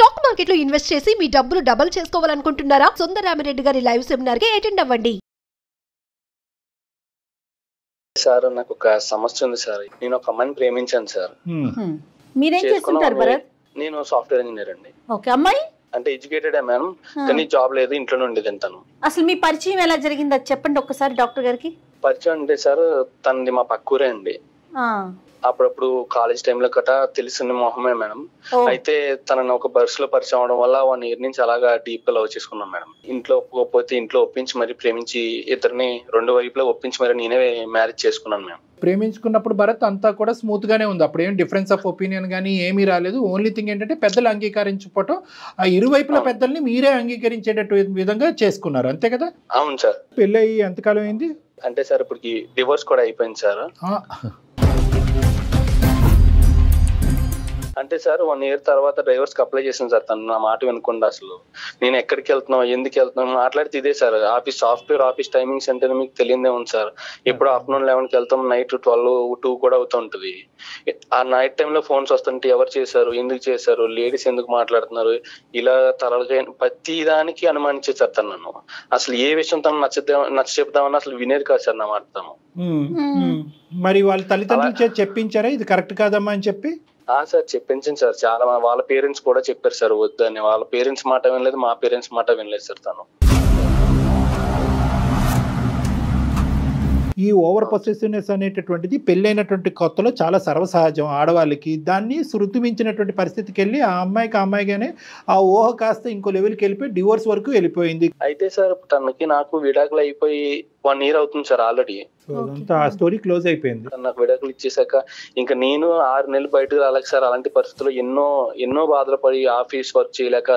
Stock market లో invest చేసి మీ డబ్బులు డబుల్ చేసుకోవాలనుకుంటున్నారా? సుందరరామిరెడ్డి గారి లైవ్ సెమినార్ కి అటెండ్ అవ్వండి. సార్ నాకు ఒక సమస్య ఉంది సార్. నేను ఒక అమ్మాయిని ప్రేమించాను సార్. మీరేం చేస్తుంటారు భరత్? నేను సాఫ్ట్వేర్ ఇంజనీర్ అండి. ఓకే, అమ్మాయి అంటే ఎడ్యుకేటెడ్ మేడం, కానీ జాబ్ లేదు, ఇంట్లోనే ఉండేది తను. అసలు మీ పరిచయం ఎలా జరిగింది అది చెప్పండి ఒక్కసారి డాక్టర్ గారికి. పరిచయం అంటే సార్ తనది మా పక్కూరే అండి. అప్పుడప్పుడు కాలేజ్ టైంలో గట్రా తెలిసిన మొహమే మేడం. అయితే తనని ఒక బస్ లో పరిచయం అవడం వల్ల 1 year నుంచి అలాగా డీప్ గా లవ్ చేసుకున్నాం మేడం. ఇంట్లో ఒప్పుకోకపోతే ఇంట్లో ఒప్పించి మరి ప్రేమించి ఇద్దరిని 2 వైపులా ఒప్పించి మరి నేనే మ్యారేజ్ చేసుకున్నాను మేడం. ప్రేమించుకున్నప్పుడు భరత్ అంతా కూడా స్మూత్ గానే ఉంది. అప్పుడు ఏం డిఫరెన్స్ ఆఫ్ ఒపీనియన్ కానీ ఏమీ రాలేదు. ఓన్లీ థింగ్ ఏంటంటే పెద్దలు అంగీకరించకపోవటం, ఆ ఇరువైపుల పెద్దల్ని మీరే అంగీకరించేటట్టు విధంగా చేసుకున్నారు, అంతే కదా? అవును సార్. పెళ్ళి అయ్యి ఎంతకాలం అయింది? అంటే సార్ ఇప్పటికి డివోర్స్ కూడా అయిపోయింది సార్. అంటే సార్ 1 year తర్వాత డైవర్స్ కి అప్లై చేసాను సార్. తను నా మాట వినకుండా అసలు నేను ఎక్కడికి వెళ్తున్నావు, ఎందుకు వెళ్తున్నావు మాట్లాడితే ఇదే sir. Office software office timings అంటే మీకు తెలియదే ఉంది సార్. ఎప్పుడు ఆఫ్టర్నూన్ 11కి వెళ్తాం, నైట్ 12, 2 కూడా అవుతుంటది. ఆ నైట్ టైంలో ఫోన్స్ వస్తుంటే ఎవరు చేశారు, ఎందుకు చేశారు, లేడీస్ ఎందుకు మాట్లాడుతున్నారు, ఇలా తరగా ప్రతి దానికి అనుమానించేసారు తను నన్ను. అసలు ఏ విషయం తను నచ్చ చెప్తామని అసలు వినేది కాదు సార్ నా మాట తను. మరి వాళ్ళ తల్లిదండ్రులు చెప్పించారా ఇది కరెక్ట్ కాదమ్మా అని చెప్పి? సార్ చెప్పించాను సార్. చాలా వాళ్ళ పేరెంట్స్ కూడా చెప్పారు సార్ వద్దని. వాళ్ళ పేరెంట్స్ మాట వినలేదు, మా పేరెంట్స్ మాట వినలేదు సార్ తను. ఈ ఓవర్ పొసెసివ్నెస్ అనేటటువంటిది పెళ్ళైనటువంటి కొత్తలో చాలా సర్వసహజం ఆడవాళ్ళకి. దాన్ని శృతిమించినటువంటి పరిస్థితికి వెళ్ళి ఆ అమ్మాయిగానే ఆ ఊహ కాస్త ఇంకో లెవెల్కి వెళ్ళిపోయి డివోర్స్ వరకు వెళ్ళిపోయింది. అయితే సార్ తనకి నాకు విడాకులు అయిపోయి 1 year అవుతుంది సార్ ఆల్రెడీ. ఆ స్టోరీ క్లోజ్ అయిపోయింది. నాకు విడాకులు ఇచ్చేసాక ఇంకా నేను 6 నెలలు బయటకు రాలేక సార్. అలాంటి పరిస్థితుల్లో ఎన్నో బాధలు పడి ఆఫీస్ వర్క్ చేయలేక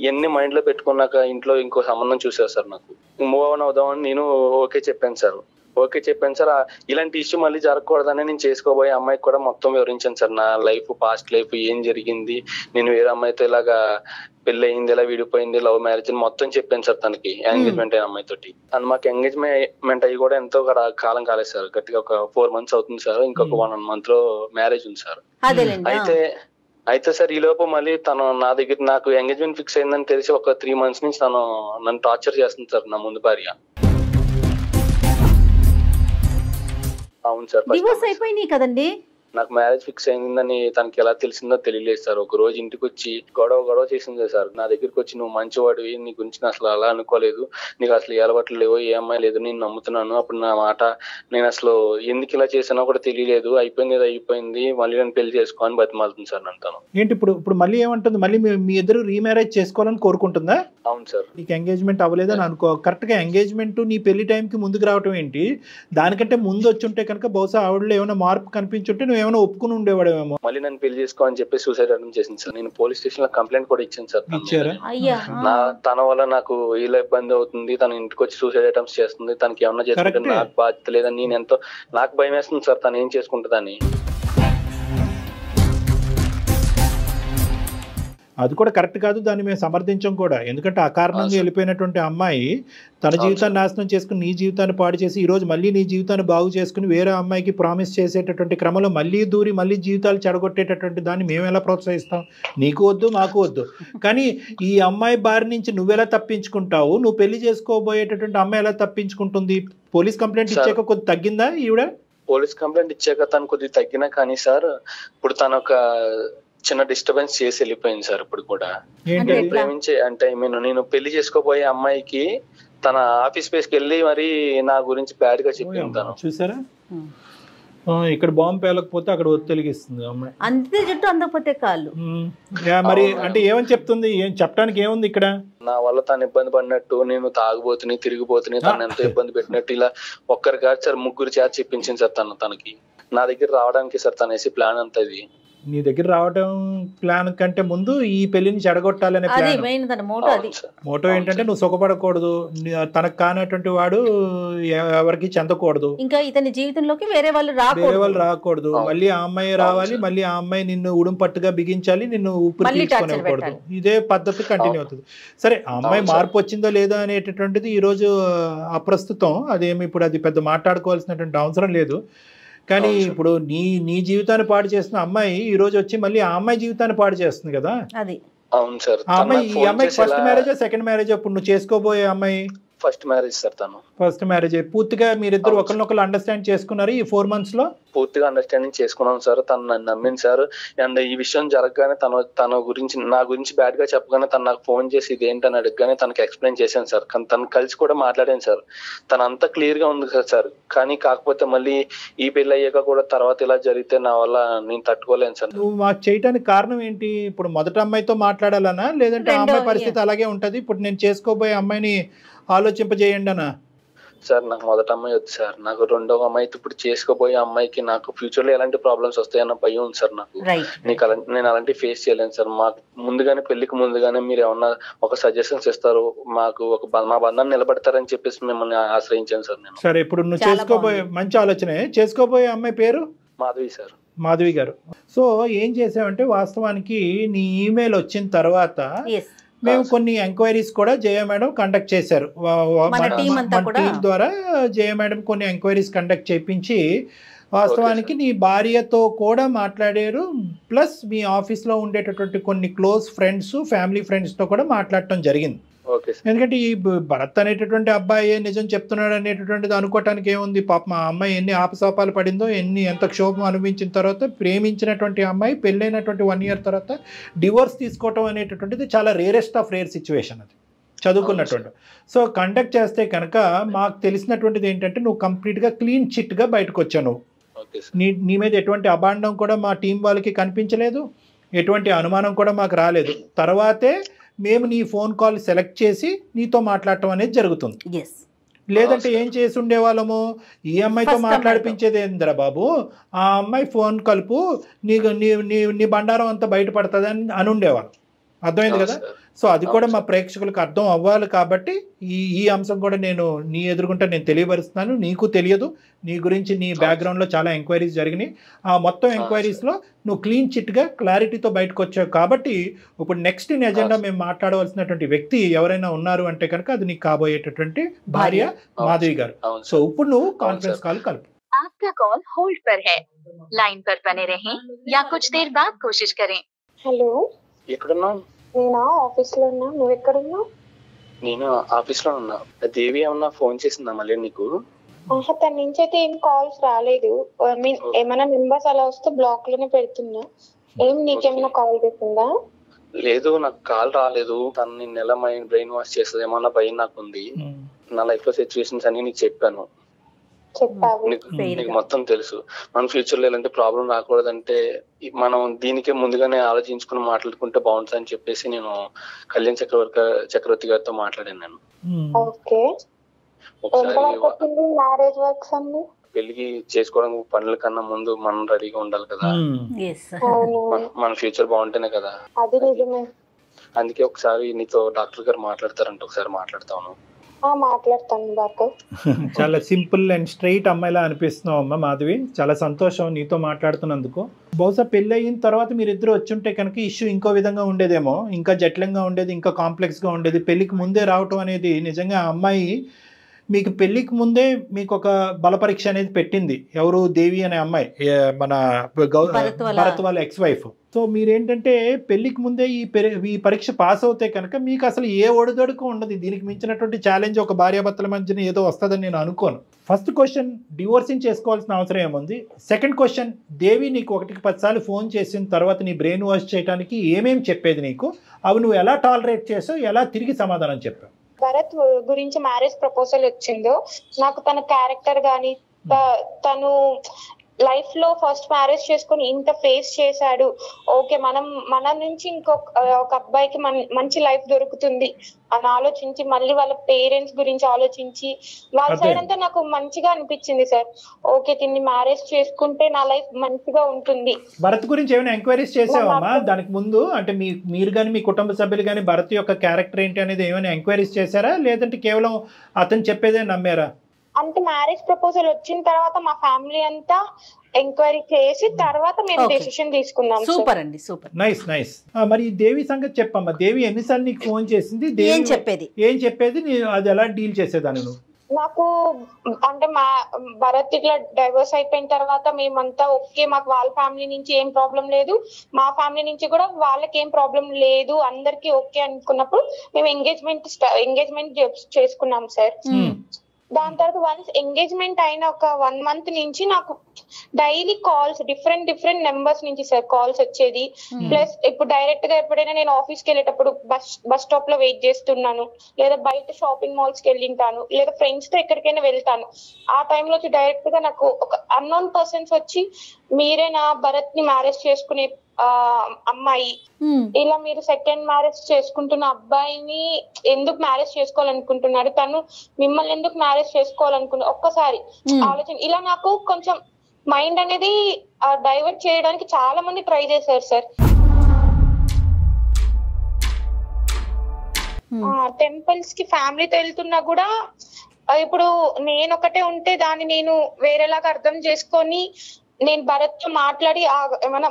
ఇవన్నీ మైండ్ లో పెట్టుకున్నాక ఇంట్లో ఇంకో సంబంధం చూసారు సార్. నాకు మూవ్ ఆన్ అవుదామని నేను ఓకే చెప్పాను సార్. ఇలాంటి ఇష్యూ మళ్ళీ జరగకూడదని నేను చేసుకోబోయే అమ్మాయికి కూడా మొత్తం వివరించాను సార్. నా లైఫ్, పాస్ట్ లైఫ్ ఏం జరిగింది, నేను వేరే అమ్మాయితో ఇలాగా పెళ్లి అయింది, ఇలా విడిపోయింది, లవ్ మ్యారేజ్ అని మొత్తం చెప్పాను సార్ తనకి. ఎంగేజ్మెంట్ అయిన అమ్మాయితోటి. అండ్ మాకు ఎంగేజ్మెంట్ అయ్యి కూడా ఎంతో కాలం కాలేదు సార్. గట్టిగా ఒక 4 months అవుతుంది సార్. ఇంకొక 1 month లో మ్యారేజ్ ఉంది సార్. అయితే సార్ ఈ లోపు మళ్ళీ తను నా దగ్గర నాకు ఎంగేజ్మెంట్ ఫిక్స్ అయిందని తెలిసి ఒక 3 months నుంచి తను నన్ను టార్చర్ చేస్తుంది సార్, నా ముందు భార్య. అవును సార్. డివోర్స్ అయిపోయినాయి కదండి. నాకు మ్యారేజ్ ఫిక్స్ అయిందని తనకి ఎలా తెలిసిందో తెలియలేదు సార్. ఒక రోజు ఇంటికి వచ్చి గొడవ చేసింది సార్. నా దగ్గరికి వచ్చి నువ్వు మంచివాడివి, నీ గురించి అసలు అలా అనుకోలేదు, నీకు అసలు ఏ అలవాట్లు లేవో ఏ అమ్మాయి లేదు, నేను నమ్ముతున్నాను. అప్పుడు నా మాట నేను అసలు ఎందుకు ఇలా చేసానో కూడా తెలియలేదు, అయిపోయింది మళ్ళీ నేను పెళ్లి చేసుకోవాలని బతిమాలుతుంది సార్ నన్ను తను. ఏంటి ఇప్పుడు మళ్ళీ ఏమంటుంది? మళ్ళీ మీ ఇద్దరు రీమ్యారేజ్ చేసుకోవాలని కోరుకుంటుందా? అవును సార్. నీకు ఎంగేజ్మెంట్ అవ్వలేదని అనుకో, కరెక్ట్ గా ఎంగేజ్మెంట్ నీ పెళ్లి టైంకి ముందుకు రావటం ఏంటి? దానికంటే ముందు వచ్చి ఉంటే కనుక బహుశా ఆవిడలో ఏమైనా మార్పు కనిపించుంటే నువ్వు ఏమైనా ఒప్పుకుని ఉండేవాడేమో. మళ్ళీ నన్ను పెళ్లి చేసుకోవాలని చెప్పి సూసైడ్ అటెంప్ట్ చేసింది సార్. నేను పోలీస్ స్టేషన్ లో కంప్లైంట్ కూడా ఇచ్చాను సార్. తన వల్ల నాకు ఇలా ఇబ్బంది అవుతుంది, తన ఇంటికి వచ్చి సూసైడ్ అటెంప్ట్స్ చేస్తుంది, తనకి ఏమన్నా చేసుకుంటే నాకు బాధ్యత లేదని నాకు భయం వేస్తుంది సార్ తను ఏం చేసుకుంటుందని. అది కూడా కరెక్ట్ కాదు, దాన్ని మేము సమర్థించం కూడా. ఎందుకంటే అకారణంగా వెళ్ళిపోయినటువంటి అమ్మాయి తన జీవితాన్ని నాశనం చేసుకుని నీ జీవితాన్ని పాడు చేసి ఈరోజు మళ్ళీ నీ జీవితాన్ని బాగు చేసుకుని వేరే అమ్మాయికి ప్రామిస్ చేసేటటువంటి క్రమంలో మళ్ళీ దూరి మళ్ళీ జీవితాలు చెడగొట్టేటటువంటి దాన్ని మేము ఎలా ప్రోత్సహిస్తాం? నీకు వద్దు, మాకు వద్దు. కానీ ఈ అమ్మాయి బారి నుంచి నువ్వెలా తప్పించుకుంటావు? నువ్వు పెళ్లి చేసుకోబోయేటటువంటి అమ్మాయి ఎలా తప్పించుకుంటుంది? పోలీస్ కంప్లైంట్ ఇచ్చాక కొద్ది తగ్గిందా ఈవిడ? పోలీస్ కంప్లైంట్ ఇచ్చాక తను కొద్దిగా తగ్గినా కానీ సార్ ఇప్పుడు తను ఒక చిన్న డిస్టర్బెన్స్ చేసి వెళ్ళిపోయింది సార్. ఇప్పుడు కూడా ప్రేమించే అంటే నేను పెళ్లి చేసుకోబోయే అమ్మాయికి తన ఆఫీస్ స్పేస్కి వెళ్ళి మరి నా గురించి బ్యాడ్ గా చెప్పింది. చూసారా, ఇక్కడ బాంబు పేలకపోతే అక్కడ ఒత్తిలిగిస్తుంది అమ్మాయి. అంతే జట్టు అందకపోతే కాళ్ళు. మరి అంటే ఏమని చెప్తుంది? ఏం చెప్పడానికి ఏముంది ఇక్కడ? నా వల్ల తను ఇబ్బంది పడినట్టు, నేను తాగుబోతుని తిరిగిపోతుని, తను ఎంతో ఇబ్బంది పెట్టినట్టు ఇలా ఒక్కరు కాదు సార్ 3 చేత చెప్పించింది సార్ తనకి. నా దగ్గర రావడానికి సార్ తనేసి ప్లాన్ అంతా ఇది. నీ దగ్గర రావడం ప్లాన్ కంటే ముందు ఈ పెళ్లిని చెడగొట్టాలనే ప్లాన్. మోటో ఏంటంటే నువ్వు సుఖపడకూడదు, తనకు కానటువంటి వాడు ఎవరికి చెందకూడదు, ఇంకా ఇతని జీవితంలోకి వేరే వాళ్ళు రాకూడదు, మళ్ళీ ఆ అమ్మాయి రావాలి, మళ్ళీ ఆ అమ్మాయి నిన్ను ఉడుం పట్టుగా బిగించాలి, నిన్ను ఊపిరి తీసుకోనివ్వకూడదు. ఇదే పద్ధతి కంటిన్యూ అవుతుంది. సరే, ఆ అమ్మాయి మార్పు వచ్చిందో లేదో అనేటటువంటిది ఈ రోజు అప్రస్తుతం. అదేమి ఇప్పుడు అది పెద్ద మాట్లాడుకోవాల్సినటువంటి అవసరం లేదు. కానీ ఇప్పుడు నీ జీవితాన్ని పాడు చేస్తున్న అమ్మాయి ఈ రోజు వచ్చి మళ్ళీ ఆ అమ్మాయి జీవితాన్ని పాడు చేస్తుంది కదా. అది అవును సార్. ఆ అమ్మాయి ఈ అమ్మాయి ఫస్ట్ మ్యారేజ్ సెకండ్ మ్యారేజ్ ఇప్పుడు నువ్వు చేసుకోబోయే అమ్మాయి? First marriage sir. తను ఫస్ట్ మ్యారేజ్. పూర్తిగా మీరిద్దరు ఒకరినొకరు అండర్స్టాండ్ చేసుకున్నారు ఈ 4 months లో? పూర్తిగా అండర్స్టాండింగ్ చేసుకున్నాం సార్. తను నన్ను నమ్మింది సార్. అండ్ ఈ విషయం జరగగానే తన గురించి నా గురించి బ్యాడ్ గా చెప్పగానే తను నాకు ఫోన్ చేసి ఇదేంటని అడగగానే తనకి ఎక్స్ప్లెయిన్ చేశాను సార్. కానీ తను కలిసి కూడా మాట్లాడాను సార్. తను అంతా క్లియర్ గా ఉంది కదా సార్. కానీ కాకపోతే మళ్ళీ ఈ పెళ్లి అయ్యాక కూడా తర్వాత ఇలా జరిగితే నా వల్ల నేను తట్టుకోలేను సార్. నువ్వు మాకు చేయడానికి కారణం ఏంటి? ఇప్పుడు మొదటి అమ్మాయితో మాట్లాడాలనా, లేదంటే ఆ అమ్మాయి పరిస్థితి అలాగే ఉంటది ఇప్పుడు నేను చేసుకోబోయే అమ్మాయిని ఆలోచింపజేయండి అనా? సార్ నాకు మొదటి అమ్మాయి వద్దు సార్. నాకు రెండవ అమ్మాయి ఇప్పుడు చేసుకోబోయే అమ్మాయికి నాకు ఫ్యూచర్ లో ఎలాంటి ప్రాబ్లమ్స్ వస్తాయన్న భయం ఉంది సార్ నాకు. నేను అలాంటి ఫేస్ చేయలేను సార్. మాకు ముందుగానే పెళ్లికి ముందుగానే మీరు ఏమన్నా ఒక సజెషన్స్ ఇస్తారు, మాకు మా బంధాన్ని నిలబెడతారని చెప్పేసి మిమ్మల్ని ఆశ్రయించాను సార్ నేను. సరే ఇప్పుడు నువ్వు చేసుకోబోయే మంచి ఆలోచనే. చేసుకోబోయే అమ్మాయి పేరు మాధవి సార్. మాధవి గారు. సో ఏం చేసావంటే వాస్తవానికి నీ ఈమెయిల్ వచ్చిన తర్వాత మేము కొన్ని ఎంక్వైరీస్ కూడా జయ మేడం కండక్ట్ చేశారు. మన టీం ద్వారా జయ మేడం కొన్ని ఎంక్వైరీస్ కండక్ట్ చేయించి వాస్తవానికి నీ భార్యతో కూడా మాట్లాడారు. ప్లస్ మీ ఆఫీస్లో ఉండేటటువంటి కొన్ని క్లోజ్ ఫ్రెండ్స్, ఫ్యామిలీ ఫ్రెండ్స్తో కూడా మాట్లాడటం జరిగింది. ఎందుకంటే ఈ భరత్ అనేటటువంటి అబ్బాయి నిజం చెప్తున్నాడు అనేటటువంటిది అనుకోవటానికి ఏముంది? పాప మా అమ్మాయి ఎన్ని ఆపసాపాలు పడిందో, ఎంత క్షోభం అనుభవించిన తర్వాత ప్రేమించినటువంటి అమ్మాయి పెళ్ళైనటువంటి 1 year తర్వాత డివోర్స్ తీసుకోవటం అనేటటువంటిది చాలా రేరెస్ట్ ఆఫ్ రేర్ సిచ్యువేషన్. అది చదువుకున్నటువంటి. సో కండక్ట్ చేస్తే కనుక మాకు తెలిసినటువంటిది ఏంటంటే నువ్వు కంప్లీట్గా క్లీన్ చిట్గా బయటకు వచ్చావు. నీ మీద ఎటువంటి అభాండం కూడా మా టీం వాళ్ళకి కనిపించలేదు, ఎటువంటి అనుమానం కూడా మాకు రాలేదు. తర్వాతే మేము నీ ఫోన్ కాల్ సెలెక్ట్ చేసి నీతో మాట్లాడటం అనేది జరుగుతుంది. లేదంటే ఏం చేసి ఉండేవాళ్ళము? ఈ అమ్మాయితో మాట్లాడిపించేది ఏందిరా బాబు, ఆ అమ్మాయి ఫోన్ కలుపు, నీ బండారం అంతా బయటపడుతుంది అని ఉండేవాళ్ళు. అర్థమైంది కదా? సో అది కూడా మా ప్రేక్షకులకు అర్థం అవ్వాలి కాబట్టి ఈ అంశం కూడా నేను నీ ఎదురుగుంటే నేను తెలియపరుస్తున్నాను. నీకు తెలియదు, నీ గురించి నీ బ్యాక్గ్రౌండ్లో చాలా ఎంక్వైరీస్ జరిగినాయి. ఆ మొత్తం ఎంక్వైరీస్లో నువ్వు క్లీన్ చిట్గా క్లారిటీతో బయటకు వచ్చావు కాబట్టి ఇప్పుడు నెక్స్ట్ ఇన్ ఎజెండా మేము మాట్లాడవలసినటువంటి వ్యక్తి ఎవరైనా ఉన్నారు అంటే కనుక అది నీకు కాబోయేటటువంటి భార్య మాధవి గారు. సో ఇప్పుడు నువ్వు కాన్ఫరెన్స్ కాల్ కలుపు. आपका कॉल होल्ड पर है, लाइन पर बने रहें या कुछ देर बाद कोशिश करें. हेलो, ఎక్కడున్నావు? నేనా ఆఫీస్ లో ఉన్నా. నువ్వు ఎక్కడున్నావు? నేను ఆఫీస్ లో ఉన్నా. దేవి ఏమన్నా ఫోన్ చేసిందా మళ్ళీ నీకు? తన నుంచి అయితే ఏం కాల్స్ రాలేదు. ఐ మీన్ ఏమైనా మెంబర్స్ అలా వస్తే బ్లాక్ లోనే పెడుతున్నా. నీకేమైనా కాల్ చేసిందా? లేదు, నాకు కాల్ రాలేదు. తను నిన్న ఎలా బ్రెయిన్ వాష్ చేస్తుందేమో అన్న భయం నాకు ఉంది. నా లైఫ్ లో సిచ్యువేషన్స్ అన్ని నీకు చెప్పాను. నీకు మొత్తం తెలుసు. మన ఫ్యూచర్ లో ఎలాంటి ప్రాబ్లం రాకూడదంటే మనం దీనికే ముందుగానే ఆలోచించుకుని మాట్లాడుకుంటే బాగుంటుంది అని చెప్పేసి నేను కళ్యాణ్ చక్రవర్తి గారితో మాట్లాడాను. నేను పెళ్లికి చేసుకోవడానికి పనుల కన్నా ముందు మనం రెడీగా ఉండాలి కదా. మన ఫ్యూచర్ బాగుంటేనే కదా. అందుకే ఒకసారి నీతో డాక్టర్ గారు మాట్లాడతారంటే ఒకసారి మాట్లాడతాను. చాలా సింపుల్ అండ్ స్ట్రైట్ అమ్మాయిలా అనిపిస్తున్నావు అమ్మ మాధవి. చాలా సంతోషం నీతో మాట్లాడుతున్నందుకు. బహుశా పెళ్ళి అయిన తర్వాత మీరిద్దరు వచ్చుంటే కనుక ఇష్యూ ఇంకో విధంగా ఉండేదేమో, ఇంకా జటిలంగా ఉండేది, ఇంకా కాంప్లెక్స్గా ఉండేది. పెళ్ళికి ముందే రావటం అనేది నిజంగా అమ్మాయి మీకు పెళ్ళికి ముందే మీకు ఒక బల పరీక్ష అనేది పెట్టింది. ఎవరు? దేవి అనే అమ్మాయి, మన భరత్ వాళ్ళ ఎక్స్ వైఫ్. సో మీరేంటంటే పెళ్లికి ముందే ఈ పరీక్ష పాస్ అవుతే కనుక మీకు అసలు ఏ ఒడిదొడుకు ఉండదు. దీనికి మించినటువంటి ఛాలెంజ్ ఒక భార్యాభర్తల మధ్యన ఏదో వస్తుందని నేను అనుకోను. ఫస్ట్ క్వశ్చన్, డివోర్సింగ్ చేసుకోవాల్సిన అవసరం ఏముంది? సెకండ్ క్వశ్చన్, దేవి నీకు 1కి 10 సార్లు ఫోన్ చేసిన తర్వాత నీ బ్రెయిన్ వాష్ చేయడానికి ఏమేమి చెప్పేది నీకు? అవి నువ్వు ఎలా టాలరేట్ చేసావు, ఎలా తిరిగి సమాధానం చెప్పావు? భరత్ గురించి మ్యారేజ్ ప్రపోజల్ వచ్చిందో నాకు తన క్యారెక్టర్ గానీ, తను లైఫ్ లో ఫస్ట్ మ్యారేజ్ చేసుకుని ఇంత ఫేస్ చేశాడు, ఓకే మన నుంచి ఒక అబ్బాయికి మంచి లైఫ్ దొరుకుతుంది అని ఆలోచించి, మళ్ళీ వాళ్ళ పేరెంట్స్ గురించి ఆలోచించి, వాళ్ళ సైడ్ అంతా నాకు మంచిగా అనిపించింది సార్. ఓకే, తిన్ని మ్యారేజ్ చేసుకుంటే నా లైఫ్ మంచిగా ఉంటుంది. భరత్ గురించి ఏమైనా ఎంక్వైరీస్ చేసావమ్మా దానికి ముందు? అంటే మీరు కానీ మీ కుటుంబ సభ్యులు కానీ భరత్ యొక్క క్యారెక్టర్ ఏంటి అనేది ఏమైనా ఎంక్వైరీస్ చేశారా, లేదంటే కేవలం అతను చెప్పేదే నమ్మారా? అంటే మ్యారేజ్ ప్రపోజల్ వచ్చిన తర్వాత మా ఫ్యామిలీ అంతా ఎంక్వైరీ చేసి తర్వాత మేము డెసిషన్ తీసుకున్నాం. సూపర్ అండి, సూపర్, నైస్ నైస్. మరి దేవి సంగతి చెప్పమ్మా. దేవి ఎన్నిసార్లు నీకు ఫోన్ చేసింది? ఏం చెప్పేది అది ఎలా డీల్ చేసేదాన్ని నువ్వు? నాకు అంటే మా భరత్ ఇట్లా డైవర్స్ అయిపోయిన తర్వాత మేమంతా ఓకే, మాకు వాళ్ళ ఫ్యామిలీ నుంచి ఏం ప్రాబ్లం లేదు, మా ఫ్యామిలీ నుంచి కూడా వాళ్ళకి ఏం ప్రాబ్లం లేదు, అందరికి ఓకే అనుకున్నప్పుడు మేము ఎంగేజ్మెంట్ చేసుకున్నాం సార్. దాని తర్వాత వన్స్ ఎంగేజ్మెంట్ అయిన ఒక 1 month నుంచి నాకు డైలీ కాల్స్ డిఫరెంట్ నెంబర్స్ నుంచి సార్ కాల్స్ వచ్చేది. ప్లస్ ఇప్పుడు డైరెక్ట్ గా ఎప్పుడైనా నేను ఆఫీస్కి వెళ్ళేటప్పుడు బస్ స్టాప్ లో వెయిట్ చేస్తున్నాను, లేదా బయట షాపింగ్ మాల్స్ కి వెళ్ళింటాను, లేదా ఫ్రెండ్స్ తో ఎక్కడికైనా వెళ్తాను, ఆ టైంలో వచ్చి డైరెక్ట్ గా నాకు ఒక అన్నోన్ పర్సన్స్ వచ్చి మీరే నా భరత్ ని మ్యారేజ్ చేసుకునే అమ్మాయి, ఇలా మీరు సెకండ్ మ్యారేజ్ చేసుకుంటున్న అబ్బాయిని ఎందుకు మ్యారేజ్ చేసుకోవాలనుకుంటున్నారు, తను మిమ్మల్ని ఎందుకు మ్యారేజ్ చేసుకోవాలనుకున్నారు, ఒక్కసారి ఆలోచన. ఇలా నాకు కొంచెం మైండ్ అనేది డైవర్ట్ చేయడానికి చాలా మంది ట్రై చేశారు సార్. టెంపుల్స్ కి ఫ్యామిలీతో వెళ్తున్నా కూడా ఇప్పుడు నేను ఒకటే ఉంటే దాన్ని నేను వేరేలాగా అర్థం చేసుకొని నేను భరత్ తో మాట్లాడి ఏమైనా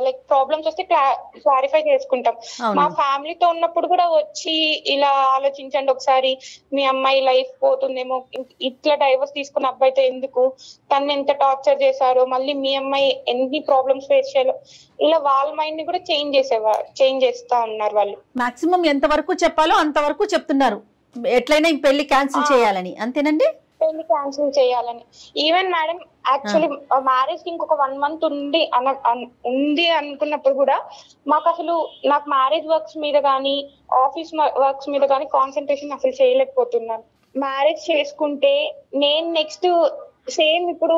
లైక్ ప్రాబ్లమ్స్ వస్తే క్లారిఫై చేసుకుంటాం. మా ఫ్యామిలీతో ఉన్నప్పుడు కూడా వచ్చి ఇలా ఆలోచించండి ఒకసారి, మీ అమ్మాయి లైఫ్ పోతుందేమో, ఇట్లా డైవర్స్ తీసుకున్న అబ్బాయితో ఎందుకు, తను ఎంత టార్చర్ చేశారో, మళ్ళీ మీ అమ్మాయి ఎన్ని ప్రాబ్లమ్స్ ఫేస్ చేయాలో, ఇలా వాళ్ళ మైండ్ ని కూడా చేంజ్ చేస్తా ఉన్నారు వాళ్ళు. మాక్సిమం ఎంత వరకు చెప్పాలో అంతవరకు చెప్తున్నారు, ఎట్లయినా ఈ పెళ్లి క్యాన్సిల్ చేయాలని, అంతేనండి? పెళ్లి క్యాన్సిల్ చేయాలని. ఈవెన్ మేడం యాక్చువల్లీ మ్యారేజ్ కి ఇంకొక 1 month ఉంది అనుకున్నప్పుడు కూడా మాకు అసలు నాకు మ్యారేజ్ వర్క్స్ మీద కానీ ఆఫీస్ వర్క్స్ మీద కానీ కాన్సన్ట్రేషన్ అసలు చేయలేకపోతున్నాను. మ్యారేజ్ చేసుకుంటే నేను నెక్స్ట్ సేమ్ ఇప్పుడు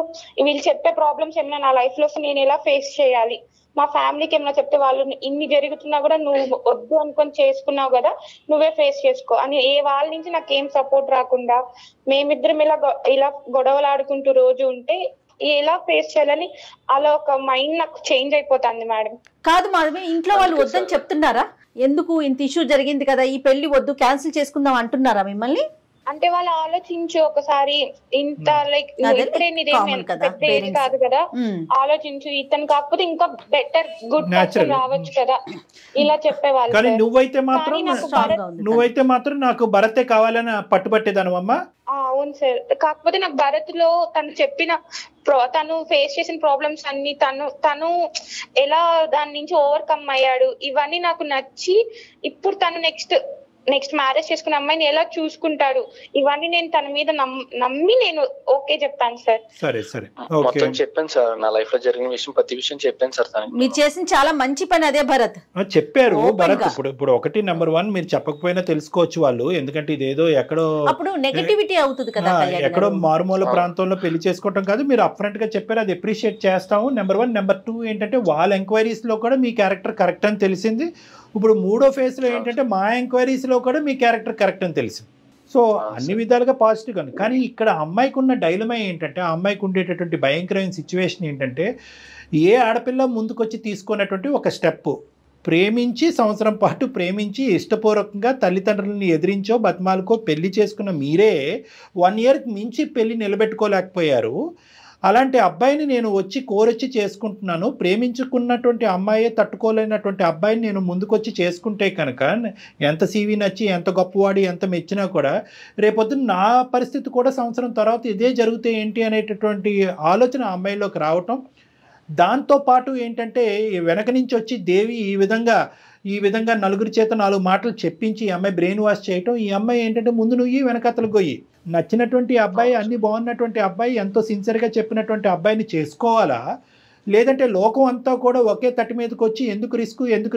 వీళ్ళు చెప్పే ప్రాబ్లమ్స్ ఏమైనా నా లైఫ్ లో నేను ఎలా ఫేస్ చేయాలి, మా ఫ్యామిలీకి ఏమైనా చెప్తే వాళ్ళు ఇన్ని జరుగుతున్నా కూడా నువ్వు వద్దు అనుకొని చేసుకున్నావు కదా, నువ్వే ఫేస్ చేసుకో అని వాళ్ళ నుంచి నాకు ఏం సపోర్ట్ రాకుండా మేమిద్దరం ఇలా గొడవలు ఆడుకుంటూ రోజు ఉంటే ఎలా ఫేస్ చేయాలని అలా ఒక మైండ్ నాకు చేంజ్ అయిపోతుంది మేడం. కాదు మాధవి, ఇంట్లో వాళ్ళు వద్దని చెప్తున్నారా? ఎందుకు ఇంత ఇష్యూ జరిగింది కదా, ఈ పెళ్లి వద్దు క్యాన్సిల్ చేసుకుందాం అంటున్నారా మిమ్మల్ని? అంటే వాళ్ళు ఆలోచించు ఒకసారి, ఇంత లైక్ ఇప్పుడే నీదేం కాదు కదా, ఆలోచించు, ఇతను కాకపోతే ఇంకా బెటర్ గుడ్ పర్సన్ రావచ్చు కదా, ఇలా చెప్పేవాళ్ళు. కానీ నువ్వైతే మాత్రం నాకు భరతే కావాలని పట్టుబట్టేదాను అమ్మా. అవును సార్, కాకపోతే నాకు భరత్ లో తను ఫేస్ చేసిన ప్రాబ్లమ్స్ అన్ని తను ఎలా దాని నుంచి ఓవర్కమ్ అయ్యాడు, ఇవన్నీ నాకు నచ్చి ఇప్పుడు తను నెక్స్ట్ మ్యారేజ్ చేసుకున్న అమ్మాయిని ఎలా చూసుకుంటాడు, ఇవన్నీ నేను తన మీద నమ్మి నేను ఓకే చెప్తాను సార్. సరే మొత్తం చెప్పాను సార్, నా లైఫ్ లో జరిగిన విషయం ప్రతి విషయం చెప్పాను సార్. మీరు చేసిన చాలా మంచి పని అదే భరత్. చెప్పారు భరత్. ఇప్పుడు ఒకటి నెంబర్ 1 మీరు చెప్పకపోయినా తెలుసుకోవచ్చు వాళ్ళు, ఎందుకంటే ఇదేదో ఎక్కడో అప్పుడు నెగటివిటీ అవుతుంది కదా, ఎక్కడో మారుమూల ప్రాంతంలో పెళ్లి చేసుకోవటం కాదు, మీరు అప్ఫ్రంట్ గా చెప్పారు, అది అప్రిషియేట్ చేస్తాము. నెంబర్ 1. నెంబర్ 2 ఏంటంటే వాళ్ళ ఎంక్వైరీస్ లో కూడా మీ క్యారెక్టర్ కరెక్ట్ అని తెలిసింది. ఇప్పుడు 3వ ఫేజ్ లో ఏంటంటే మా ఎంక్వైరీస్ లో కూడా మీ క్యారెక్టర్ కరెక్ట్ అని తెలిసింది. సో అన్ని విధాలుగా పాజిటివ్ గా. కానీ ఇక్కడ అమ్మాయికి ఉన్న డైలమా ఏంటంటే, ఆ అమ్మాయికి ఉండేటటువంటి భయంకరమైన సిచ్యువేషన్ ఏంటంటే, ఏ ఆడపిల్ల ముందుకొచ్చి తీసుకున్నటువంటి ఒక స్టెప్, ప్రేమించి సంవత్సరం పాటు ప్రేమించి ఇష్టపూర్వకంగా తల్లిదండ్రులని ఎదిరించో బతిమాలకో పెళ్లి చేసుకున్న మీరే 1 year మించి పెళ్లి నిలబెట్టుకోలేకపోయారు. అలాంటి అబ్బాయిని నేను కోరొచ్చి చేసుకుంటున్నాను, ప్రేమించుకున్నటువంటి అమ్మాయే తట్టుకోలేనటువంటి అబ్బాయిని నేను ముందుకొచ్చి చేసుకుంటే కనుక ఎంత సీవీ నచ్చి ఎంత గొప్పవాడి ఎంత మెచ్చినా కూడా రేపొద్దున నా పరిస్థితి కూడా సంవత్సరం తర్వాత ఇదే జరిగితే ఏంటి అనేటటువంటి ఆలోచన ఆ అమ్మాయిలోకి రావటం. దాంతోపాటు ఏంటంటే వెనక నుంచి వచ్చి దేవి ఈ విధంగా నలుగురి చేత 4 మాటలు చెప్పించి ఈ అమ్మాయి బ్రెయిన్ వాష్ చేయటం. ఈ అమ్మాయి ఏంటంటే ముందు నువ్వు వెనకతలు గొయ్యి, నచ్చినటువంటి అబ్బాయి, అన్ని బాగున్నటువంటి అబ్బాయి, ఎంతో సిన్సియర్గా చెప్పినటువంటి అబ్బాయిని చేసుకోవాలా, లేదంటే లోకం అంతా కూడా ఒకే తట్టి మీదకి వచ్చి ఎందుకు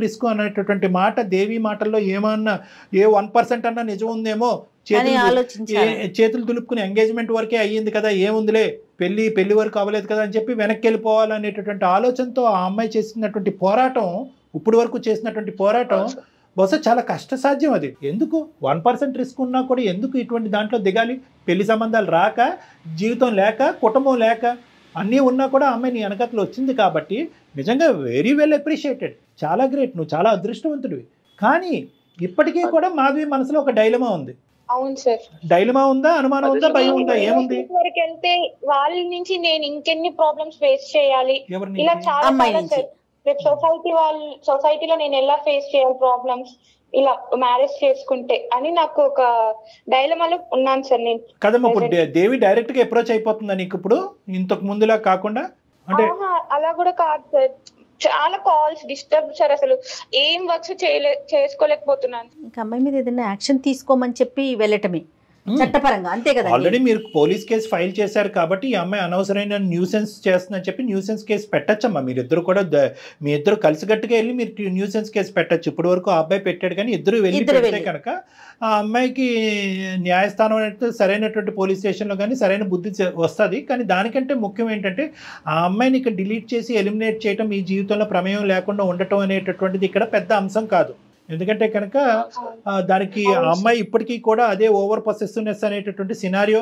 రిస్క్ అనేటటువంటి మాట దేవి మాటల్లో ఏమన్నా 1% అన్నా నిజం ఉందేమో, చేతులు దులుపుకుని ఎంగేజ్మెంట్ వరకే అయ్యింది కదా, ఏముందిలే పెళ్లి వరకు అవ్వలేదు కదా అని చెప్పి వెనక్కి వెళ్ళిపోవాలనేటటువంటి ఆలోచనతో ఆ అమ్మాయి చేసినటువంటి పోరాటం, ఇప్పుడు వరకు చేసినటువంటి పోరాటం బహుశా చాలా కష్టసాధ్యం. అది ఎందుకు 1% రిస్క్ ఉన్నా కూడా ఎందుకు ఇటువంటి దాంట్లో దిగాలి? పెళ్లి సంబంధాలు రాక, జీవితం లేక, కుటుంబం లేక, అన్నీ ఉన్నా కూడా అమ్మాయి నీ వెనకతలు వచ్చింది కాబట్టి నిజంగా వెరీ వెల్ అప్రిషియేటెడ్, చాలా గ్రేట్, నువ్వు చాలా అదృష్టవంతుడివి. కానీ ఇప్పటికీ కూడా మాధవి మనసులో ఒక డైలమా ఉంది. అవును సార్. డైలమా ఉందా, అనుమానం ఉందా, భయం ఉందా, ఏముంది? వరకు వెళ్తే వాళ్ళ నుంచి నేను ఇంకెన్ని ప్రాబ్లమ్స్ ఫేస్ చేయాలి, ఇలా చాలా రేపు సొసైటీలో నేను ఎలా ఫేస్ చేయాలి ప్రాబ్లమ్స్, ఇలా మ్యారేజ్ చేసుకుంటే అని నాకు ఒక డైలమాలో ఉన్నాను సార్ నేను. కదమ్మా, ఇప్పుడు దేవి డైరెక్ట్ గా అప్రోచ్ అయిపోతుందా నీకు ఇప్పుడు ఇంతకు ముందులా కాకుండా? అంటే అలా కూడా కాదు సార్, చాలా కాల్స్ డిస్టర్బ్ సార్, అసలు ఏం వర్క్స్ చేసుకోలేకపోతున్నాను. ఇంకా అమ్మాయి మీద ఏదైనా యాక్షన్ తీసుకోమని చెప్పి వెళ్ళటమే చట్టపరంగా, అంతే కదా. ఆల్రెడీ మీరు పోలీస్ కేసు ఫైల్ చేశారు కాబట్టి ఈ అమ్మాయి అనవసరమైన న్యూసెన్స్ చేస్తుందని చెప్పి న్యూసెన్స్ కేసు పెట్టచ్చమ్మా. మీరిద్దరు కూడా మీ ఇద్దరు కలిసిగట్టుగా వెళ్ళి మీరు న్యూసెన్స్ కేసు పెట్టచ్చు. ఇప్పటి వరకు ఆ అబ్బాయి పెట్టాడు, కానీ ఇద్దరు వెళ్ళి పెడితే కనుక ఆ అమ్మాయికి న్యాయస్థానం అంటే సరైనటువంటి పోలీస్ స్టేషన్లో కానీ సరైన బుద్ధి వస్తుంది. కానీ దానికంటే ముఖ్యం ఏంటంటే ఆ అమ్మాయిని ఇక్కడ డిలీట్ చేసి ఎలిమినేట్ చేయడం, ఈ జీవితంలో ప్రమేయం లేకుండా ఉండటం అనేటటువంటిది ఇక్కడ పెద్ద అంశం కాదు. ఎందుకంటే కనుక దానికి ఆ అమ్మాయి ఇప్పటికీ కూడా అదే ఓవర్ పొసెసివ్నెస్ అనేటటువంటి సినారియో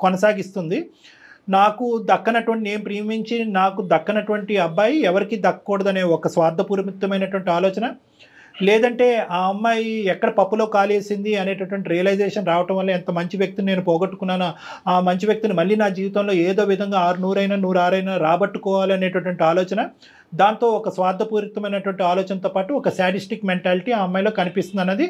కొనసాగిస్తుంది. నాకు దక్కనటువంటి, నేను ప్రేమించి నాకు దక్కనటువంటి అబ్బాయి ఎవరికి దక్కకూడదనే ఒక స్వార్థపూరితమైనటువంటి ఆలోచన, లేదంటే ఆ అమ్మాయి ఎక్కడ పప్పులో కాలేసింది అనేటటువంటి రియలైజేషన్ రావటం వల్ల ఎంత మంచి వ్యక్తిని నేను పోగొట్టుకున్నానో ఆ మంచి వ్యక్తిని మళ్ళీ నా జీవితంలో ఏదో విధంగా 600 106 రాబట్టుకోవాలనేటటువంటి ఆలోచన, దాంతో ఒక స్వార్థపూరితమైనటువంటి ఆలోచనతో పాటు ఒక శాడిస్టిక్ మెంటాలిటీ ఆ అమ్మాయిలో కనిపిస్తుంది అన్నది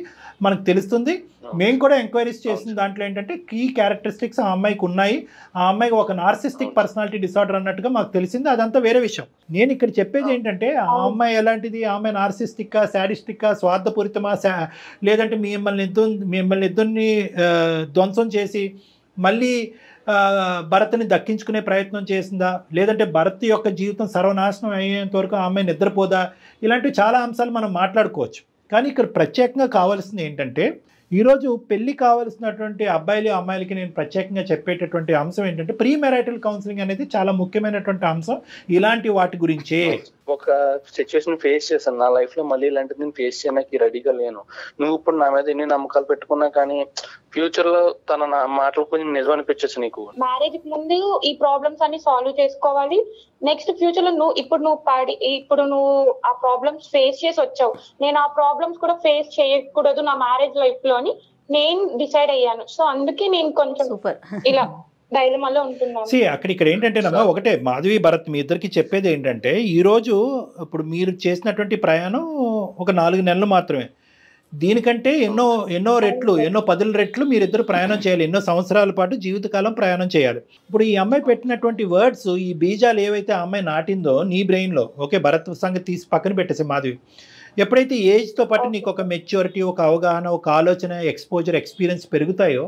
మనకు తెలుస్తుంది. మేము కూడా ఎంక్వైరీస్ చేసిన దాంట్లో ఏంటంటే కీ క్యారెక్టరిస్టిక్స్ ఆ అమ్మాయికి ఉన్నాయి. ఆ అమ్మాయికి ఒక నార్సిస్టిక్ పర్సనాలిటీ డిసార్డర్ అన్నట్టుగా మాకు తెలిసింది. అదంతా వేరే విషయం. నేను ఇక్కడ చెప్పేది ఏంటంటే ఆ అమ్మాయి ఎలాంటిది, ఆ అమ్మాయి నార్సిస్టిక్కా, శాడిస్టిక్కా, స్వార్థపూరితమా, లేదంటే మిమ్మల్ని ఇద్దరిని ధ్వంసం చేసి మళ్ళీ భరత్ని దక్కించుకునే ప్రయత్నం చేసిందా, లేదంటే భరత్ యొక్క జీవితం సర్వనాశనం అయ్యేంత వరకు ఆ అమ్మాయి నిద్రపోదా, ఇలాంటివి చాలా అంశాలు మనం మాట్లాడుకోవచ్చు. కానీ ఇక్కడ ప్రత్యేకంగా కావాల్సింది ఏంటంటే ఈరోజు పెళ్లి కావాల్సినటువంటి అబ్బాయిలు అమ్మాయిలకి నేను ప్రత్యేకంగా చెప్పేటటువంటి అంశం ఏంటంటే ప్రీ మ్యారిటల్ కౌన్సిలింగ్ అనేది చాలా ముఖ్యమైనటువంటి అంశం. ఇలాంటి వాటి గురించే ఒక సిచ్యువేషన్ ఫేస్ చేశాను నా లైఫ్ లో, మళ్ళీ ఇలాంటిది నేను ఫేస్ చేయడానికి రెడీగా లేను. నువ్వు ఇప్పుడు నా మీద ఎన్ని నమ్మకాలు పెట్టుకున్నా కానీ ఫ్యూచర్ లో తన మాటలు కొంచెం నిజం అనిపించచ్చు నీకు. మ్యారేజ్ కి ముందు ఈ ప్రాబ్లమ్స్ అన్ని సాల్వ్ చేసుకోవాలి. నెక్స్ట్ ఫ్యూచర్ లో ఇప్పుడు నువ్వు ఆ ప్రాబ్లమ్స్ ఫేస్ చేసి వచ్చావు, నేను ఆ ప్రాబ్లమ్స్ కూడా ఫేస్ చేయకూడదు నా మ్యారేజ్ లైఫ్ లో అని నేను డిసైడ్ అయ్యాను. సో అందుకే నేను కొంచెం ఇలా డైలమాలో ఉంటున్నాను. ఇక్కడ ఏంటంటేనమ్మా, ఒకటే మాధవి భరత్ మీ ఇద్దరికి చెప్పేది ఏంటంటే ఈరోజు ఇప్పుడు మీరు చేసినటువంటి ప్రయాణం ఒక 4 నెలలు మాత్రమే. దీనికంటే ఎన్నో 10 రెట్లు మీరిద్దరు ప్రయాణం చేయాలి. ఎన్నో సంవత్సరాల పాటు జీవితకాలం ప్రయాణం చేయాలి. ఇప్పుడు ఈ అమ్మాయి పెట్టినటువంటి వర్డ్స్, ఈ బీజాలు ఏవైతే ఆ అమ్మాయి నాటిందో నీ బ్రెయిన్లో, ఓకే భరత్ సంగతి తీసి పక్కన పెట్టేసి మాధవి, ఎప్పుడైతే ఏజ్తో పాటు నీకు ఒక మెచ్యూరిటీ, ఒక అవగాహన, ఒక ఆలోచన, ఎక్స్పోజర్, ఎక్స్పీరియన్స్ పెరుగుతాయో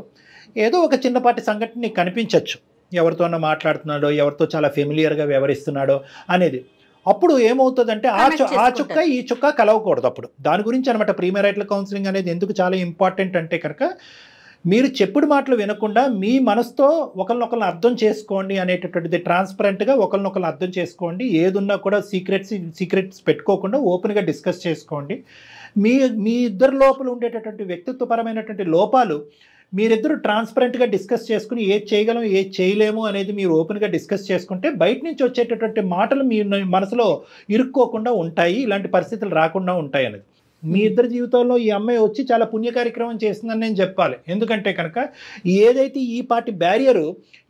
ఏదో ఒక చిన్నపాటి సంఘటన నీకు కనిపించవచ్చు. ఎవరితోనో మాట్లాడుతున్నాడో, ఎవరితో చాలా ఫెమిలియర్గా వ్యవహరిస్తున్నాడో అనేది. అప్పుడు ఏమవుతుందంటే ఆ చుక్క ఈ చుక్క కలవకూడదు. అప్పుడు దాని గురించి అనమాట ప్రీ మ్యారిటల్ కౌన్సిలింగ్ అనేది ఎందుకు చాలా ఇంపార్టెంట్ అంటే కనుక మీరు చెప్పుడు మాటలు వినకుండా మీ మనసుతో ఒకరినొకరిని అర్థం చేసుకోండి అనేటటువంటిది, ట్రాన్స్పరెంట్గా ఒకరినొకరిని అర్థం చేసుకోండి. ఏదున్నా కూడా సీక్రెట్స్ పెట్టుకోకుండా ఓపెన్గా డిస్కస్ చేసుకోండి. మీ ఇద్దరు లోపల ఉండేటటువంటి వ్యక్తిత్వపరమైనటువంటి లోపాలు మీరిద్దరు ట్రాన్స్పరెంట్గా డిస్కస్ చేసుకుని ఏది చేయగలం ఏది చేయలేము అనేది మీరు ఓపెన్గా డిస్కస్ చేసుకుంటే బయట నుంచి వచ్చేటటువంటి మాటలు మీ మనసులో ఇరుక్కోకుండా ఉంటాయి, ఇలాంటి పరిస్థితులు రాకుండా ఉంటాయి అనేది. మీ ఇద్దరి జీవితంలో ఈ అమ్మాయి వచ్చి చాలా పుణ్య కార్యక్రమం చేస్తుందని నేను చెప్పాలి. ఎందుకంటే కనుక ఏదైతే ఈ పార్టీ బ్యారియరు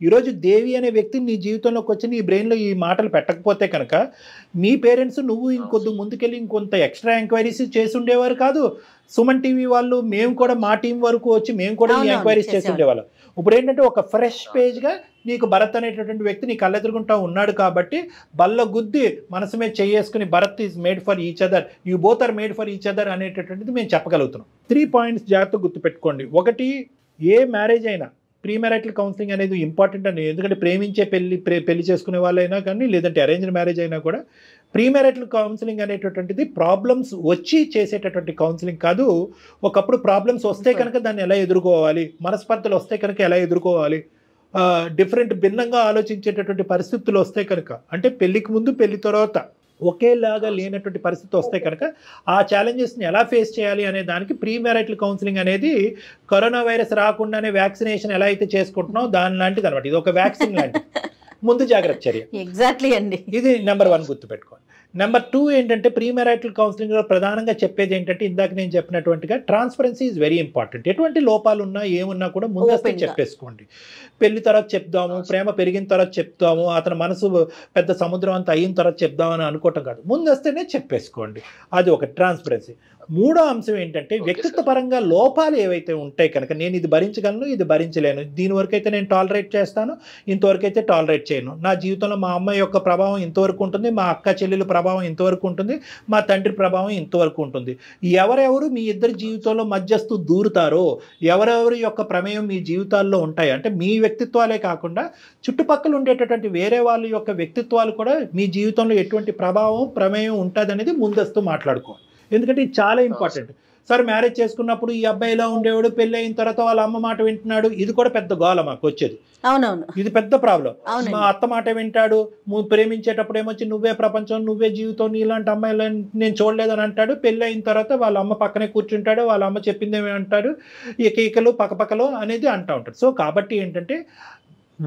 ఈరోజు దేవి అనే వ్యక్తి నీ జీవితంలోకి వచ్చి నీ బ్రెయిన్లో ఈ మాటలు పెట్టకపోతే కనుక మీ పేరెంట్స్ నువ్వు ఇంకొద్దు ముందుకెళ్ళి ఇంకొంత ఎక్స్ట్రా ఎంక్వైరీస్ చేసి ఉండేవారు కాదు. సుమన్ టీవీ వాళ్ళు మేము కూడా మా టీం వరకు వచ్చి మేము కూడా ఈ ఎంక్వైరీస్ చేసి ఉండేవాళ్ళం. ఇప్పుడు ఏంటంటే ఒక ఫ్రెష్ పేజ్గా నీకు భరత్ అనేటటువంటి వ్యక్తి నీ కళ్ళెదురుగుంటా ఉన్నాడు కాబట్టి బల్ల గుద్ది మనసు మీద చేసుకుని Bharat is made for each other, you both are made for each other అనేటటువంటిది మేము చెప్పగలుగుతున్నాం. 3 పాయింట్స్ జాగ్రత్తగా గుర్తుపెట్టుకోండి. ఒకటి, ఏ మ్యారేజ్ అయినా ప్రీ మ్యారిటల్ కౌన్సిలింగ్ అనేది ఇంపార్టెంట్ అని. ఎందుకంటే ప్రేమించే పెళ్లి చేసుకునే వాళ్ళైనా కానీ లేదంటే అరేంజ్డ్ మ్యారేజ్ అయినా కూడా ప్రీ మ్యారిటల్ కౌన్సిలింగ్ అనేటటువంటిది ప్రాబ్లమ్స్ వచ్చి చేసేటటువంటి కౌన్సిలింగ్ కాదు. ఒకప్పుడు ప్రాబ్లమ్స్ వస్తే కనుక దాన్ని ఎలా ఎదుర్కోవాలి, మనస్పర్ధలు వస్తే కనుక ఎలా ఎదుర్కోవాలి, భిన్నంగా ఆలోచించేటటువంటి పరిస్థితులు వస్తే కనుక, అంటే పెళ్లికి ముందు పెళ్లి తర్వాత ఒకేలాగా లేనటువంటి పరిస్థితి వస్తే కనుక ఆ ఛాలెంజెస్ని ఎలా ఫేస్ చేయాలి అనే దానికి ప్రీ మ్యారిటల్ కౌన్సిలింగ్ అనేది కరోనా వైరస్ రాకుండానే వ్యాక్సినేషన్ ఎలా అయితే చేసుకుంటున్నాం దాని లాంటిది అనమాట. ఇది ఒక వ్యాక్సిన్ లాంటిది, ముందు జాగ్రత్త చర్య. ఎగ్జాక్ట్లీ అండి, ఇది నెంబర్ 1 గుర్తుపెట్టుకోండి. నెంబర్ 2 ఏంటంటే ప్రీ మ్యారిటల్ కౌన్సిలింగ్లో ప్రధానంగా చెప్పేది ఏంటంటే ఇందాక నేను చెప్పినటువంటిగా ట్రాన్స్పరెన్సీ ఈజ్ వెరీ ఇంపార్టెంట్. ఎటువంటి లోపాలు ఉన్నా ఏమున్నా కూడా ముందస్తు చెప్పేసుకోండి. పెళ్లి తర్వాత చెప్దాము, ప్రేమ పెరిగిన తర్వాత చెప్తాము, అతని మనసు పెద్ద సముద్రం అంతా అయిన తర్వాత చెప్దామని అనుకోవటం కాదు, ముందస్తేనే చెప్పేసుకోండి. అది ఒక ట్రాన్స్పరెన్సీ. మూడో అంశం ఏంటంటే వ్యక్తిత్వ పరంగా లోపాలు ఏవైతే ఉంటాయి కనుక నేను ఇది భరించగలను, ఇది భరించలేను, దీని వరకు అయితే నేను టాలరేట్ చేస్తాను, ఇంతవరకు అయితే టాలరేట్ చేయను, నా జీవితంలో మా అమ్మ యొక్క ప్రభావం ఇంతవరకు ఉంటుంది, మా అక్క చెల్లెల ప్రభావం ఇంతవరకు ఉంటుంది, మా తండ్రి ప్రభావం ఇంతవరకు ఉంటుంది. ఎవరెవరు మీ ఇద్దరి జీవితంలో మధ్యస్థు దూరుతారో, ఎవరెవరి యొక్క ప్రమేయం మీ జీవితాల్లో ఉంటాయి అంటే మీ వ్యక్తిత్వాలే కాకుండా చుట్టుపక్కల ఉండేటటువంటి వేరే వాళ్ళ యొక్క వ్యక్తిత్వాలు కూడా మీ జీవితంలో ఎటువంటి ప్రభావం ప్రమేయం ఉంటుంది అనేది ముందస్తు మాట్లాడుకోవాలి. ఎందుకంటే ఇది చాలా ఇంపార్టెంట్. సార్ మ్యారేజ్ చేసుకున్నప్పుడు ఈ అబ్బాయి ఇలా ఉండేవాడు, పెళ్ళి అయిన తర్వాత వాళ్ళ అమ్మ మాట వింటున్నాడు, ఇది కూడా పెద్ద గోల మాకు వచ్చేది. అవునవును, ఇది పెద్ద ప్రాబ్లం. మా అత్త మాట వింటాడు, ప్రేమించేటప్పుడు ఏమొచ్చి నువ్వే ప్రపంచం, నువ్వే జీవితం, నీలాంటి అమ్మాయిలు నేను చూడలేదని అంటాడు. పెళ్ళి అయిన తర్వాత వాళ్ళ అమ్మ పక్కనే కూర్చుంటాడు, వాళ్ళ అమ్మ చెప్పిందేమి అంటాడు, ఈకలు పక్కపక్కలో అనేది అంటూ ఉంటాడు. సో కాబట్టి ఏంటంటే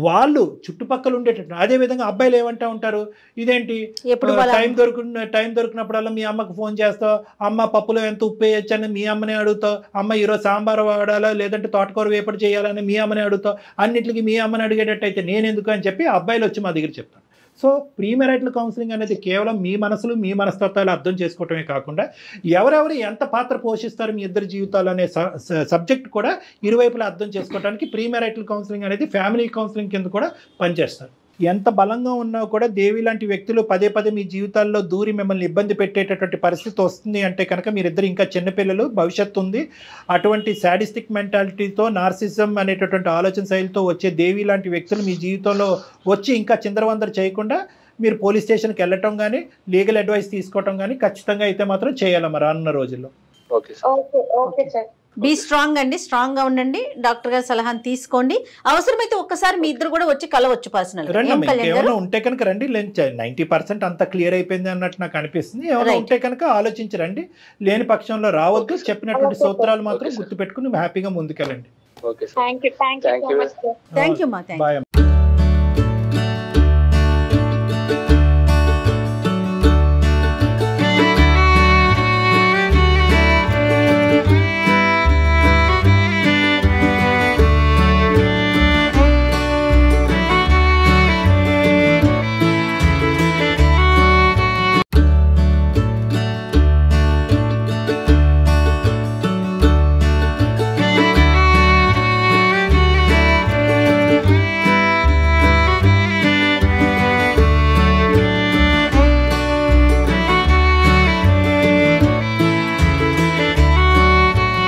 వాళ్ళు చుట్టుపక్కల ఉండేటట్టు. అదేవిధంగా అబ్బాయిలు ఏమంటూ ఉంటారు, ఇదేంటి టైం దొరికినప్పుడల్లా మీ అమ్మకు ఫోన్ చేస్తావు, అమ్మ పప్పులో ఎంత ఉప్పు వేయచ్చు అని మీ అమ్మనే అడుగుతావు, అమ్మ ఈరోజు సాంబార్ వాడాలా లేదంటే తోటకూర వేపడి చేయాలని మీ అమ్మనే అడుగుతావు, అన్నింటికి మీ అమ్మని అడిగేటట్టు అయితే నేను ఎందుకు అని చెప్పి అబ్బాయిలు వచ్చి మా దగ్గర చెప్తాను. సో ప్రీమెరైటల్ కౌన్సిలింగ్ అనేది కేవలం మీ మనసులు మీ మనస్తత్వాలు అర్థం చేసుకోవటమే కాకుండా ఎవరెవరు ఎంత పాత్ర పోషిస్తారు మీ ఇద్దరి జీవితాలు అనే సబ్జెక్ట్ కూడా ఇరువైపులా అర్థం చేసుకోవడానికి ప్రీమెరైటల్ కౌన్సిలింగ్ అనేది ఫ్యామిలీ కౌన్సిలింగ్ కింద కూడా పనిచేస్తారు. ఎంత బలంగా ఉన్నా కూడా దేవి లాంటి వ్యక్తులు పదే పదే మీ జీవితాల్లో దూరి మిమ్మల్ని ఇబ్బంది పెట్టేటటువంటి పరిస్థితి వస్తుంది అంటే కనుక మీరిద్దరు ఇంకా చిన్నపిల్లలు, భవిష్యత్తు ఉంది. అటువంటి శాడిస్టిక్ మెంటాలిటీతో, నార్సిజం అనేటటువంటి ఆలోచన శైలితో వచ్చే దేవి లాంటి వ్యక్తులు మీ జీవితంలో వచ్చి ఇంకా చిందరవందర చేయకుండా మీరు పోలీస్ స్టేషన్కి వెళ్ళటం కానీ లీగల్ అడ్వైస్ తీసుకోవటం కానీ ఖచ్చితంగా అయితే మాత్రం చేయాలమ్మా రానున్న రోజుల్లో. Okay sir. బీ స్ట్రాంగ్ అండి, స్ట్రాంగ్ గా ఉండండి, డాక్టర్ గారి సలహాను తీసుకోండి. అవసరమైతే ఒక్కసారి మీ ఇద్దరు కూడా వచ్చి కలవచ్చు పర్సనల్. ఏమైనా ఉంటే కనుక రండి. 90% అంతా క్లియర్ అయిపోయింది అన్నట్టు నాకు అనిపిస్తుంది. ఏమైనా ఉంటే కనుక ఆలోచించరండి, లేని పక్షంలో రావద్దు. చెప్పినటువంటి సూత్రాలు మాత్రం గుర్తుపెట్టుకుని హ్యాపీగా ముందుకెళ్ళండి. Thank you. Thank you. Bye.